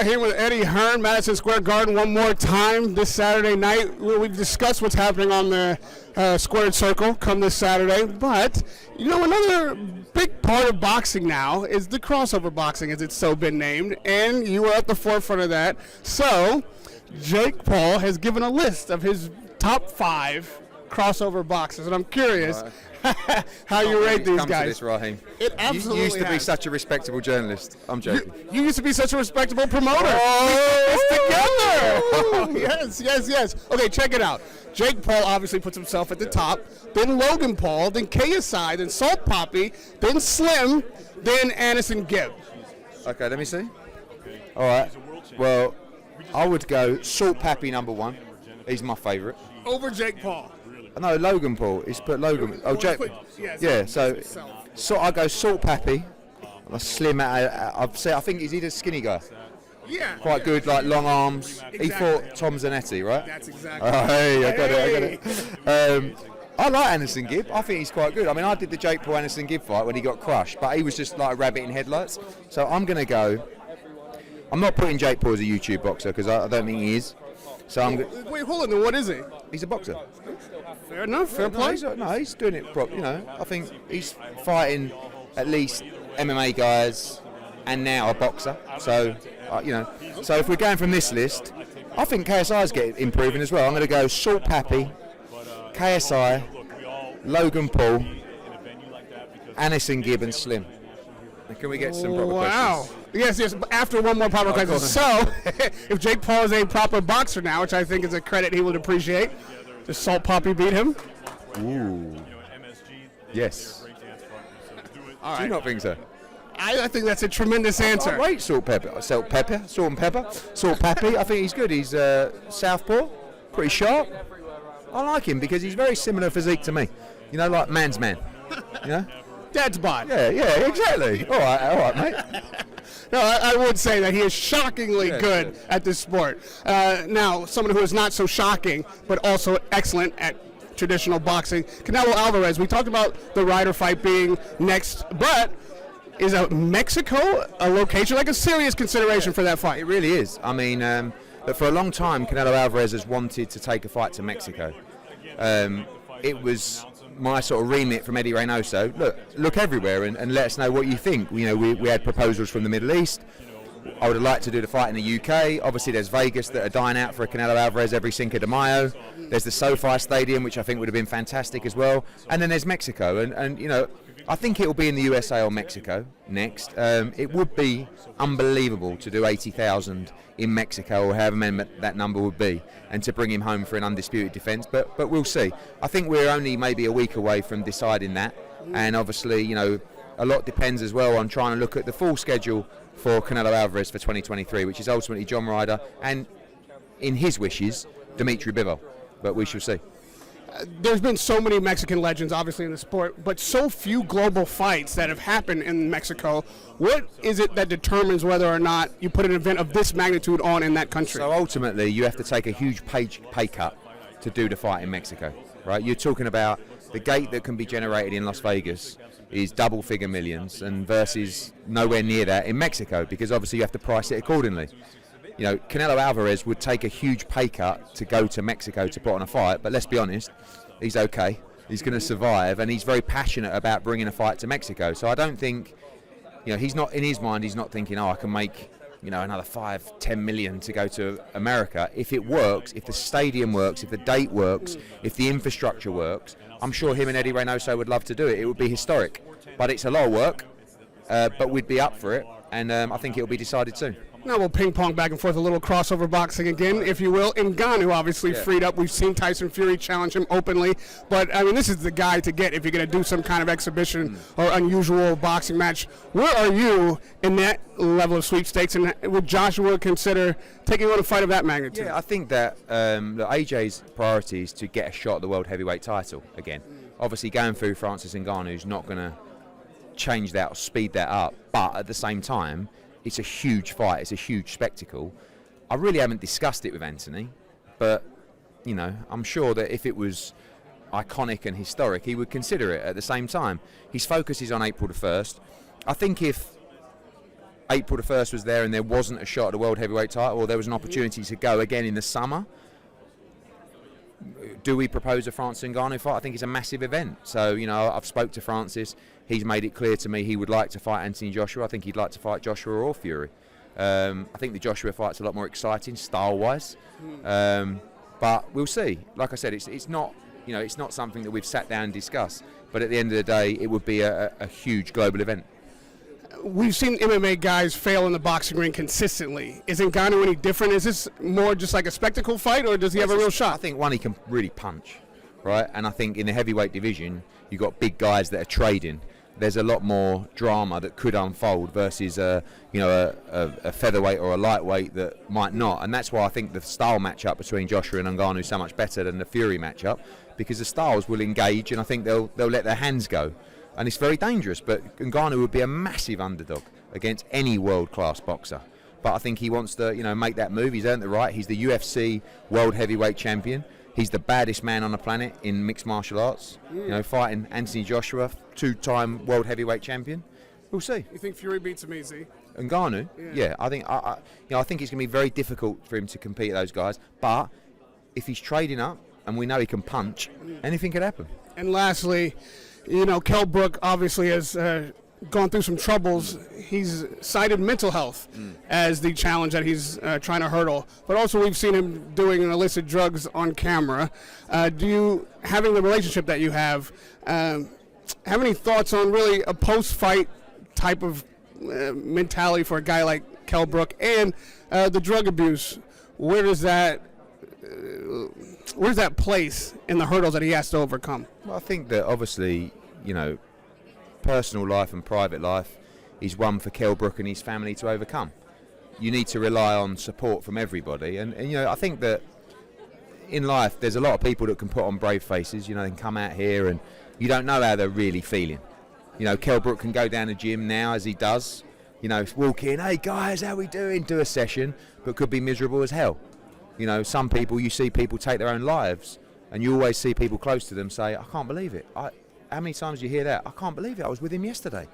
Rahim with Eddie Hearn, Madison Square Garden one more time this Saturday night. We've discussed what's happening on the squared circle come this Saturday, but you know, another big part of boxing now is the crossover boxing, as it's so been named, and you were at the forefront of that. So Jake Paul has given a list of his top 5 crossover boxers, and I'm curious how you rate these guys. To this, Rahim. It absolutely You used to be has. such a respectable journalist. I'm joking. You used to be such a respectable promoter. Oh, together. Yes. Okay, check it out. Jake Paul obviously puts himself at the top, then Logan Paul, then KSI, then Salt Papi, then Slim, then Anderson Gibb. Okay, let me see. All right. Well, I would go Salt Papi number 1. He's my favourite. Over Jake Paul. No, Logan Paul. He's put Logan. Oh, Jake. Yeah. So I go Salt Papi. Slim. I think he's a skinny guy. Yeah. Quite good, like long arms. Exactly. He fought Tom Zanetti, right? That's exactly. Oh, hey, I got it. I like Anderson Gibb. I think he's quite good. I mean, I did the Jake Paul Anderson Gibb fight when he got crushed, but he was just like a rabbit in headlights. So I'm going to go. I'm not putting Jake Paul as a YouTube boxer because I don't think he is. So Wait, hold on. Then what is he? He's a boxer. Fair enough. Fair play. He's doing it properly. You know, I think he's fighting at least MMA guys and now a boxer. So, so if we're going from this list, I think KSI's improving as well. I'm going to go Salt Papi, KSI, Logan Paul, Anderson Gibb, and Slim. And can we get some proper questions? Yes. After one more proper question. So, if Jake Paul is a proper boxer now, which I think is a credit he would appreciate, does Salt Papi beat him? Ooh. Yes. All right. Do you not think so? I think that's a tremendous answer. I rate Salt and Pepper. Salt Papi. I think he's good. He's southpaw, pretty sharp. I like him because he's very similar physique to me. You know, like man's man. You know? Dad's bod. Yeah, exactly. All right, mate. No, I would say that he is shockingly good at this sport. Now, someone who is not so shocking, but also excellent at traditional boxing, Canelo Alvarez. We talked about the Ryder fight being next, but is Mexico a location, like a serious consideration for that fight? It really is. I mean, but for a long time, Canelo Alvarez has wanted to take a fight to Mexico. It was my sort of remit from Eddie Reynoso. Look everywhere and let us know what you think. You know, we had proposals from the Middle East. I would have liked to do the fight in the UK. Obviously, there's Vegas that are dying out for a Canelo Alvarez every Cinco de Mayo. There's the SoFi Stadium, which I think would have been fantastic as well. And then there's Mexico. And you know, I think it will be in the USA or Mexico next. It would be unbelievable to do 80,000 in Mexico or however many that number would be, and to bring him home for an undisputed defence. But we'll see. I think we're only maybe a week away from deciding that. And obviously, you know, a lot depends as well on trying to look at the full schedule for Canelo Alvarez for 2023, which is ultimately John Ryder and, in his wishes, Dimitri Bivol. But we shall see. There's been so many Mexican legends, obviously, in the sport, but so few global fights that have happened in Mexico. What is it that determines whether or not you put an event of this magnitude on in that country? So ultimately, you have to take a huge pay cut to do the fight in Mexico, right? You're talking about the gate that can be generated in Las Vegas is double-figure millions, and versus nowhere near that in Mexico, because obviously you have to price it accordingly. You know, Canelo Alvarez would take a huge pay cut to go to Mexico to put on a fight, but let's be honest, he's okay. He's going to survive, and he's very passionate about bringing a fight to Mexico. So I don't think, you know, he's not, in his mind, he's not thinking, oh, I can make, you know, another 5-10 million to go to America. If it works, if the stadium works, if the date works, if the infrastructure works, I'm sure him and Eddie Reynoso would love to do it. It would be historic, but it's a lot of work, but we'd be up for it, and I think it'll be decided soon. Now we'll ping-pong back and forth a little crossover boxing again, if you will. Ngannou obviously freed up. We've seen Tyson Fury challenge him openly. But, I mean, this is the guy to get if you're going to do some kind of exhibition or unusual boxing match. Where are you in that level of sweepstakes? And would Joshua consider taking on a fight of that magnitude? Yeah, I think that AJ's priority is to get a shot at the world heavyweight title again. Obviously, going through Francis Ngannou is not going to change that or speed that up. But at the same time, it's a huge fight, it's a huge spectacle. I really haven't discussed it with Anthony, but, you know, I'm sure that if it was iconic and historic, he would consider it at the same time. His focus is on April the 1st. I think if April the 1st was there and there wasn't a shot at the world heavyweight title, or there was an opportunity to go again in the summer, do we propose a Francis Ngannou fight? I think it's a massive event. So, I've spoke to Francis. He's made it clear to me he would like to fight Anthony Joshua. I think he'd like to fight Joshua or Fury. I think the Joshua fight's a lot more exciting style-wise. But we'll see. Like I said, it's not it's not something that we've sat down and discussed. But at the end of the day, it would be a huge global event. We've seen MMA guys fail in the boxing ring consistently. Is Ngannou any different? Is this more just like a spectacle fight, or does he have a real shot? I think, one, he can really punch, right? And I think in the heavyweight division, you've got big guys that are trading. There's a lot more drama that could unfold versus a featherweight or a lightweight that might not. And that's why I think the style matchup between Joshua and Ngannou is so much better than the Fury matchup, because the styles will engage, and I think they'll let their hands go. And it's very dangerous, but Ngannou would be a massive underdog against any world-class boxer. But I think he wants to, make that move. He's earned the right. He's the UFC World Heavyweight Champion. He's the baddest man on the planet in mixed martial arts. Fighting Anthony Joshua, 2-time World Heavyweight Champion. We'll see. You think Fury beats him easy? Ngannou? Yeah. I think I think it's going to be very difficult for him to compete with those guys. But if he's trading up, and we know he can punch, anything could happen. And lastly, Kell Brook obviously has gone through some troubles. He's cited mental health as the challenge that he's trying to hurdle. But also we've seen him doing illicit drugs on camera. Having the relationship that you have any thoughts on really a post-fight type of mentality for a guy like Kell Brook, and the drug abuse? Where does that place in the hurdles that he has to overcome? Well, I think that obviously, personal life and private life is one for Kell Brook and his family to overcome. You need to rely on support from everybody, and I think that in life there's a lot of people that can put on brave faces. They can come out here and you don't know how they're really feeling. Kell Brook can go down the gym now, as he does, walk in, hey guys, how we doing, do a session, but could be miserable as hell. Some people, you see people take their own lives, and you always see people close to them say, I can't believe it. How many times do you hear that? I can't believe it, I was with him yesterday.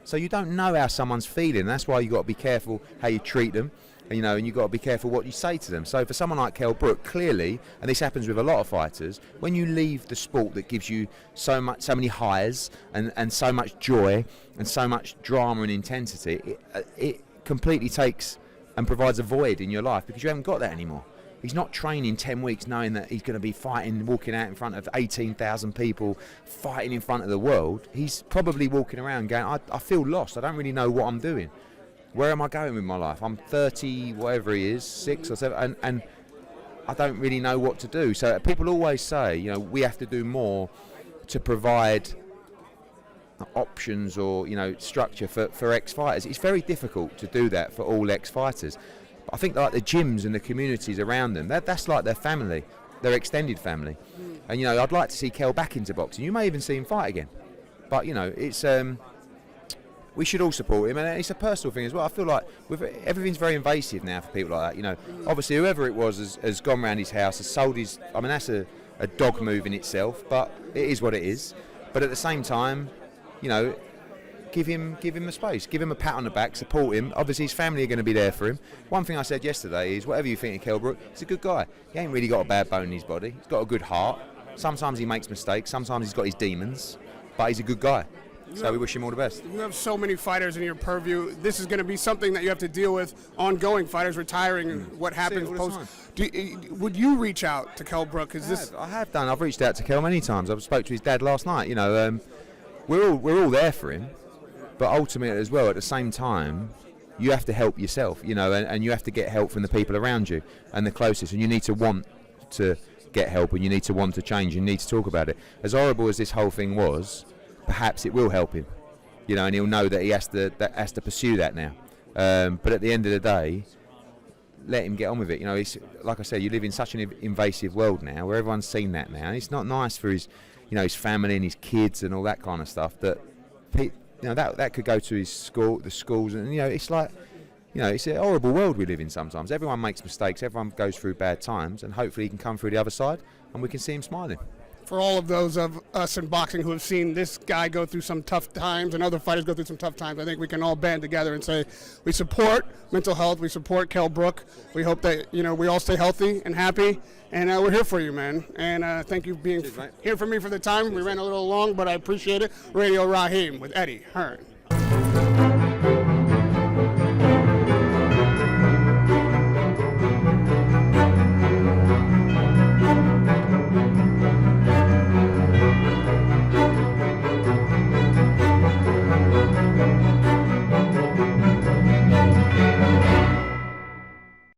So you don't know how someone's feeling. That's why you've got to be careful how you treat them, and you've got to be careful what you say to them. So for someone like Kell Brook, clearly, and this happens with a lot of fighters, when you leave the sport that gives you so many highs and so much joy and so much drama and intensity, it completely takes and provides a void in your life, because you haven't got that anymore. He's not training 10 weeks knowing that he's going to be fighting, walking out in front of 18,000 people, fighting in front of the world. He's probably walking around going, I feel lost. I don't really know what I'm doing. Where am I going with my life? I'm 30, whatever he is, 6 or 7, and I don't really know what to do. So people always say, we have to do more to provide options or, structure for ex-fighters. It's very difficult to do that for all ex-fighters. I think like the gyms and the communities around them, that's like their family, their extended family. And I'd like to see Kell back into boxing. You may even see him fight again. But it's we should all support him, and it's a personal thing as well. I feel like everything's very invasive now for people like that. Obviously whoever it was has gone round his house, has sold his. I mean, that's a dog move in itself, but it is what it is. But at the same time, give him the space, give him a pat on the back, support him. Obviously his family are going to be there for him. One thing I said yesterday is, whatever you think of Kell Brook, he's a good guy. He ain't really got a bad bone in his body. He's got a good heart. Sometimes he makes mistakes, sometimes he's got his demons, but he's a good guy. So we wish him all the best. You have so many fighters in your purview. This is going to be something that you have to deal with, ongoing fighters retiring and what happens post. Would you reach out to Kell Brook? I have done. I've reached out to Kell many times. I spoke to his dad last night. We're all there for him. But ultimately as well, at the same time, you have to help yourself, and you have to get help from the people around you and the closest, and you need to want to get help, and you need to want to change, you need to talk about it. As horrible as this whole thing was, perhaps it will help him, and he'll know that he has to pursue that now. But at the end of the day, let him get on with it. It's, like I said, you live in such an invasive world now where everyone's seen that now. It's not nice for his family and his kids and all that kind of stuff that that could go to his school, the schools, and it's like, it's a horrible world we live in sometimes. Everyone makes mistakes, everyone goes through bad times, and hopefully he can come through the other side and we can see him smiling. for all of those of us in boxing who have seen this guy go through some tough times and other fighters go through some tough times, I think we can all band together and say we support mental health, we support Kell Brook. We hope that we all stay healthy and happy, and we're here for you, man. And thank you for being here for me for the time. We ran a little long, but I appreciate it. Radio Rahim with Eddie Hearn.